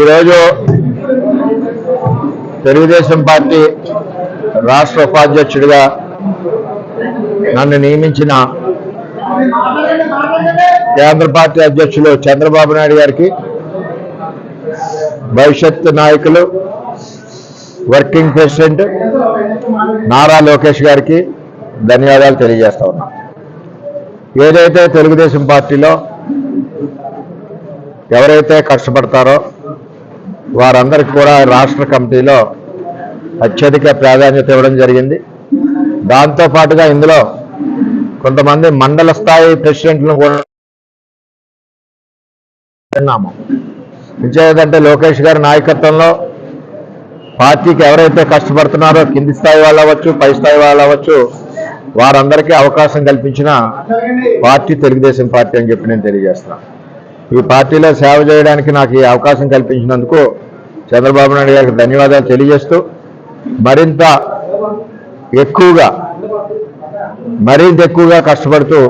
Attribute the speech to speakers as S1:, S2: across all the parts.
S1: ఈరోజు తెలుగుదేశం పార్టీ రాష్ట్ర ఉపాధ్యక్షుడిగా నన్ను నియమించిన కేంద్ర పార్టీ అధ్యక్షులు చంద్రబాబు నాయుడు గారికి, భవిష్యత్ నాయకులు వర్కింగ్ ప్రెసిడెంట్ నారా లోకేష్ గారికి ధన్యవాదాలు తెలియజేస్తా ఉన్నా. ఏదైతే తెలుగుదేశం పార్టీలో ఎవరైతే కష్టపడతారో వారందరికీ కూడా రాష్ట్ర కమిటీలో అత్యధిక ప్రాధాన్యత ఇవ్వడం జరిగింది. దాంతోపాటుగా ఇందులో కొంతమంది మండల స్థాయి ప్రెసిడెంట్లను కూడా విన్నాము. ఇంకేదంటే లోకేష్ గారి నాయకత్వంలో పార్టీకి ఎవరైతే కష్టపడుతున్నారో కింది స్థాయి వాళ్ళు అవ్వచ్చు, పై స్థాయి వాళ్ళు అవ్వచ్చు, వారందరికీ అవకాశం కల్పించిన పార్టీ తెలుగుదేశం పార్టీ అని చెప్పి నేను తెలియజేస్తున్నాను. ఈ పార్టీలో సేవ చేయడానికి నాకు ఈ అవకాశం కల్పించినందుకు చంద్రబాబు నాయుడు గారికి ధన్యవాదాలు తెలియజేస్తూ, మరింత ఎక్కువగా కష్టపడుతూ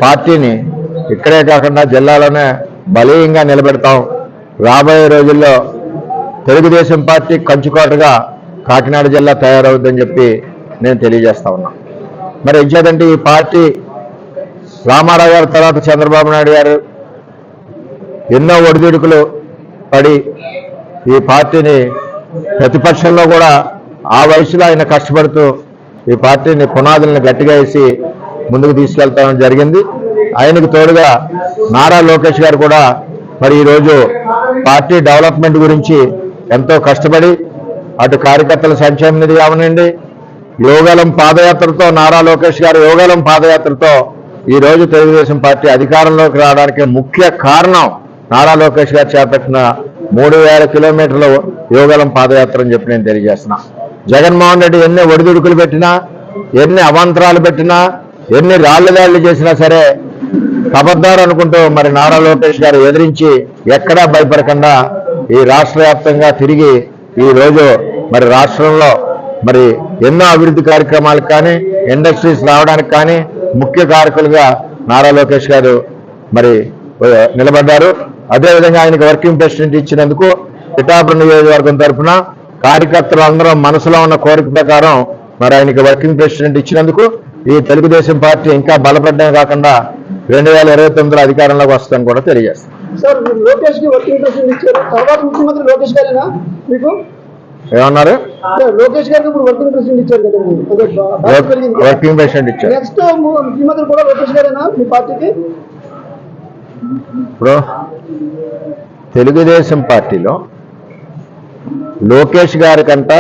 S1: పార్టీని ఇక్కడే కాకుండా జిల్లాలోనే బలీయంగా నిలబెడతాం. రాబోయే రోజుల్లో తెలుగుదేశం పార్టీ కంచుకోటగా కాకినాడ జిల్లా తయారవుద్దని చెప్పి నేను తెలియజేస్తా ఉన్నా. మరి ఏంటంటే ఈ పార్టీ రామారావు గారి తర్వాత చంద్రబాబు నాయుడు గారు ఎన్నో ఒడిదుడుకులు పడి ఈ పార్టీని ప్రతిపక్షంలో కూడా ఆ వయసులో ఆయన కష్టపడుతూ ఈ పార్టీని పునాదులను గట్టిగా వేసి ముందుకు తీసుకెళ్తామని జరిగింది. ఆయనకు తోడుగా నారా లోకేష్ గారు కూడా మరి ఈరోజు పార్టీ డెవలప్మెంట్ గురించి ఎంతో కష్టపడి అటు కార్యకర్తల సంక్షేమ నిధి అవనండి, యోగలం పాదయాత్రతో నారా లోకేష్ గారు యోగలం పాదయాత్రతో ఈరోజు తెలుగుదేశం పార్టీ అధికారంలోకి రావడానికి ముఖ్య కారణం నారా లోకేష్ గారు చేపట్టిన 3000 కిలోమీటర్ల యోగలం పాదయాత్ర అని చెప్పి నేను తెలియజేస్తున్నా. జగన్మోహన్ రెడ్డి ఎన్ని ఒడిదుడుకులు పెట్టినా, ఎన్ని అవాంతరాలు పెట్టినా, ఎన్ని రాళ్లదాళ్లు చేసినా సరే కబద్దారు అనుకుంటూ మరి నారా లోకేష్ గారు ఎదిరించి ఎక్కడా భయపడకుండా ఈ రాష్ట్ర వ్యాప్తంగా తిరిగి ఈరోజు మరి రాష్ట్రంలో మరి ఎన్నో అభివృద్ధి కార్యక్రమాలకు కానీ, ఇండస్ట్రీస్ రావడానికి కానీ ముఖ్య కారకులుగా నారా లోకేష్ గారు మరి నిలబడ్డారు. అదేవిధంగా ఆయనకు వర్కింగ్ ప్రెసిడెంట్ ఇచ్చినందుకు పిఠాపురం నియోజకవర్గం తరఫున కార్యకర్తలందరూ మనసులో ఉన్న కోరిక ప్రకారం మరి ఆయనకి వర్కింగ్ ప్రెసిడెంట్ ఇచ్చినందుకు ఈ తెలుగుదేశం పార్టీ ఇంకా బలపడమే కాకుండా 2029లో అధికారంలోకి వస్తుందని కూడా తెలియజేస్తాం.
S2: సార్, లోకేష్ కి వర్కింగ్ ప్రెసిడెంట్ ఇచ్చారు, తర్వాత ముఖ్యమంత్రి లోకేష్ గారేనా మీకు
S1: ఏమన్నారు?
S2: లోకేష్ గారికి ఇప్పుడు వర్కింగ్ ప్రెసిడెంట్ ఇచ్చారు కదండి,
S1: వర్కింగ్ ప్రెసిడెంట్ ఇచ్చారు.
S2: నెక్స్ట్ ముఖ్యమంత్రి కూడా లోకేష్ గారేనా మీ పార్టీకి?
S1: ఇప్పుడు తెలుగుదేశం పార్టీలో లోకేష్ గారి కంట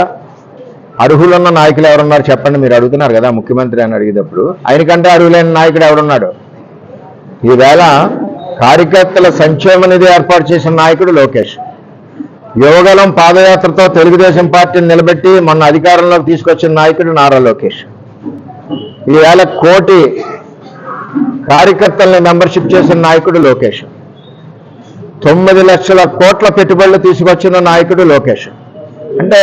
S1: అర్హులున్న నాయకులు ఎవరున్నారు చెప్పండి. మీరు అడుగుతున్నారు కదా ముఖ్యమంత్రి అని అడిగేటప్పుడు, ఆయనకంటే అర్హులైన నాయకుడు ఎవరున్నాడు? ఈవేళ కార్యకర్తల సంక్షేమ నిధి ఏర్పాటు చేసిన నాయకుడు లోకేష్. యోగలం పాదయాత్రతో తెలుగుదేశం పార్టీని నిలబెట్టి మొన్న అధికారంలోకి తీసుకొచ్చిన నాయకుడు నారా లోకేష్. ఈవేళ 1 కోటి కార్యకర్తల్ని మెంబర్షిప్ చేసిన నాయకుడు లోకేష్. 9 లక్షల కోట్ల పెట్టుబడులు తీసుకొచ్చిన నాయకుడు లోకేష్. అంటే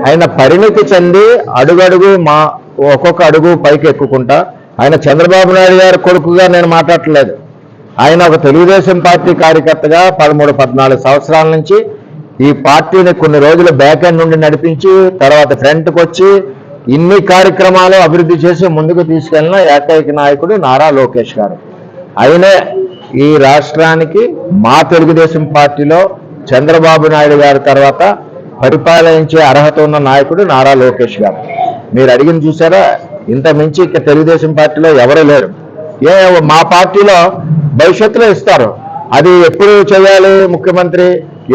S1: ఆయన పరిణితి చెంది అడుగడుగు ఒక్కొక్క అడుగు పైకి ఎక్కుకుంటా, ఆయన చంద్రబాబు నాయుడు గారి కొడుకుగా నేను మాట్లాడట్లేదు. ఆయన ఒక తెలుగుదేశం పార్టీ కార్యకర్తగా 13-14 సంవత్సరాల నుంచి ఈ పార్టీని కొన్ని రోజులు బ్యాక్ ఎండ్ నుండి నడిపించి తర్వాత ఫ్రంట్కి వచ్చి ఇన్ని కార్యక్రమాలు అభివృద్ధి చేసి ముందుకు తీసుకెళ్లిన ఏకైక నాయకుడు నారా లోకేష్ గారు. ఆయనే ఈ రాష్ట్రానికి మా తెలుగుదేశం పార్టీలో చంద్రబాబు నాయుడు గారి తర్వాత పరిపాలించే అర్హత ఉన్న నాయకుడు నారా లోకేష్ గారు. మీరు అడిగిన చూసారా, ఇంత మించి ఇక తెలుగుదేశం పార్టీలో ఎవరూ లేరు. మా పార్టీలో భవిష్యత్తులో ఇస్తారు, అది ఎప్పుడు చేయాలి ముఖ్యమంత్రి,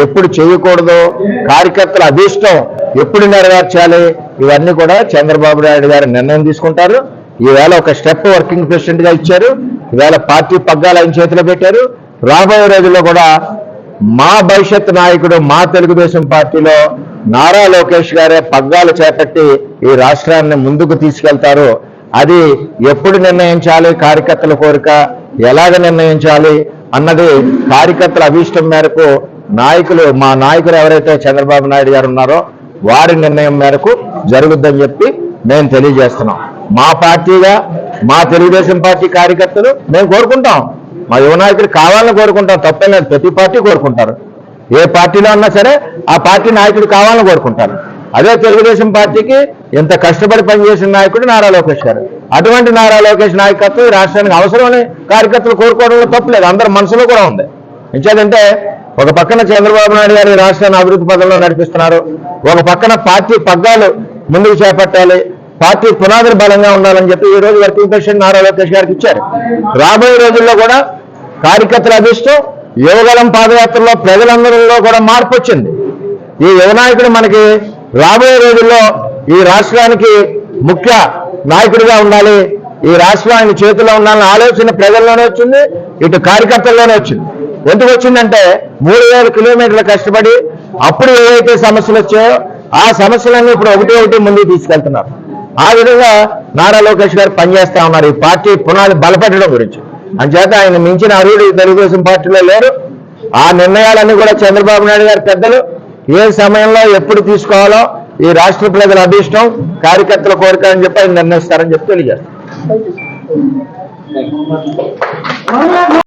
S1: ఎప్పుడు చేయకూడదు, కార్యకర్తల అభీష్టం ఎప్పుడు నెరవేర్చాలి, ఇవన్నీ కూడా చంద్రబాబు నాయుడు గారు నిర్ణయం తీసుకుంటారు. ఈవేళ ఒక స్టెప్ వర్కింగ్ ప్రెసిడెంట్ గా ఇచ్చారు, ఈవేళ పార్టీ పగ్గాలు ఆయన చేతిలో పెట్టారు. రాబోయే రోజుల్లో కూడా మా భవిష్యత్ నాయకుడు మా తెలుగుదేశం పార్టీలో నారా లోకేష్ గారే పగ్గాలు చేపట్టి ఈ రాష్ట్రాన్ని ముందుకు తీసుకెళ్తారు. అది ఎప్పుడు నిర్ణయించాలి, కార్యకర్తల కోరిక ఎలాగ నిర్ణయించాలి అన్నది కార్యకర్తల అభీష్టం మేరకు మా నాయకులు ఎవరైతే చంద్రబాబు నాయుడు గారు ఉన్నారో వారి నిర్ణయం మేరకు జరుగుద్దని చెప్పి మేము తెలియజేస్తున్నాం. మా పార్టీగా మా తెలుగుదేశం పార్టీ కార్యకర్తలు మేము కోరుకుంటాం, మా యువ నాయకుడు కావాలని కోరుకుంటాం, తప్పేం లేదు. ప్రతి పార్టీ కోరుకుంటారు. ఏ పార్టీలో ఉన్నా సరే ఆ పార్టీ నాయకుడు కావాలని కోరుకుంటారు. అదే తెలుగుదేశం పార్టీకి ఎంత కష్టపడి పనిచేసిన నాయకుడు నారా లోకేష్ గారు. అటువంటి నారా లోకేష్ నాయకత్వం ఈ రాష్ట్రానికి అవసరమని కార్యకర్తలు కోరుకోవడంలో తప్పులేదు, అందరి మనసులో కూడా ఉంది. ఎందుకంటే ఒక పక్కన చంద్రబాబు నాయుడు గారు ఈ రాష్ట్రాన్ని అభివృద్ధి పదంలో నడిపిస్తున్నారు, ఒక పక్కన పార్టీ పగ్గాలు ముందుకు చేపట్టాలి, పార్టీ పునాదులు బలంగా ఉండాలని చెప్పి ఈ రోజు వర్కింగ్ ప్రెసిడెంట్ నారా లోకేష్ గారికి ఇచ్చారు. రాబోయే రోజుల్లో కూడా కార్యకర్తల అభిష్టం, యువగలం పాదయాత్రలో ప్రజలందరిలో కూడా మార్పు వచ్చింది. ఈ యువ నాయకుడు మనకి రాబోయే రోజుల్లో ఈ రాష్ట్రానికి ముఖ్య నాయకుడిగా ఉండాలి, ఈ రాష్ట్రం ఆయన చేతిలో ఉండాలన్న ఆలోచన ప్రజల్లోనే వచ్చింది, ఇటు కార్యకర్తల్లోనే వచ్చింది. ఎందుకు వచ్చిందంటే 3000 కిలోమీటర్లు కష్టపడి అప్పుడు ఏవైతే సమస్యలు వచ్చాయో ఆ సమస్యలన్నీ ఇప్పుడు ఒకటి ఒకటి ముందుకు తీసుకెళ్తున్నారు. ఆ విధంగా నారా లోకేష్ గారు పనిచేస్తా ఉన్నారు ఈ పార్టీ పునాది బలపడడం గురించి. అంచేత ఆయన మించిన అరువుడు తెలుగుదేశం పార్టీలో లేరు. ఆ నిర్ణయాలన్నీ కూడా చంద్రబాబు నాయుడు గారు పెద్దలు ఏ సమయంలో ఎప్పుడు తీసుకోవాలో ఈ రాష్ట్ర ప్రజల అభిష్టం, కార్యకర్తల కోరిక అని చెప్పి ఆయన నిర్ణయిస్తారని చెప్పి తెలియజేస్తారు.